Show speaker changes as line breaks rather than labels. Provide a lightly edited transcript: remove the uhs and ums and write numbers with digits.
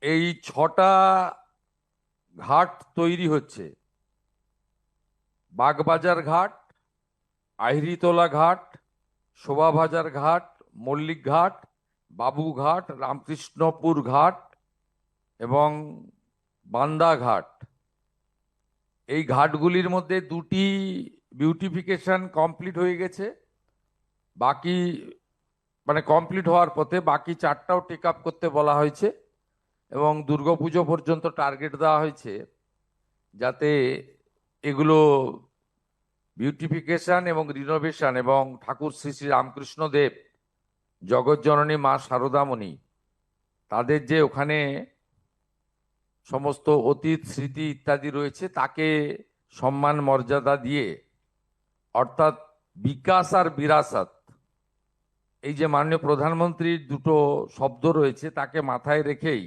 এই 6টা ঘাট তৈরি হচ্ছে: বাগবাজার ঘাট, আহিরিতলা ঘাট, শোভাবাজার ঘাট, মল্লিক ঘাট, বাবুঘাট, রামকৃষ্ণপুর ঘাট এবং বান্দা ঘাট। এই ঘাটগুলির মধ্যে দুটি বিউটিফিকেশন কমপ্লিট হয়ে গেছে। বাকি মানে কমপ্লিট হওয়ার পথে বাকি 4টাও টেক আপ করতে বলা হয়েছে এবং দুর্গাপুজো পর্যন্ত টার্গেট দেওয়া হয়েছে যাতে এগুলো বিউটিফিকেশন এবং রিনোভেশন এবং ঠাকুর শ্রী শ্রী রামকৃষ্ণ দেব, জগৎজননী মা শারদামণি, তাদের যে ওখানে সমস্ত অতীত স্মৃতি ইত্যাদি রয়েছে তাকে সম্মান মর্যাদা দিয়ে, অর্থাৎ বিকাশ আর বিরাসত, এই যে মাননীয় প্রধানমন্ত্রীর দুটো শব্দ রয়েছে তাকে মাথায় রেখেই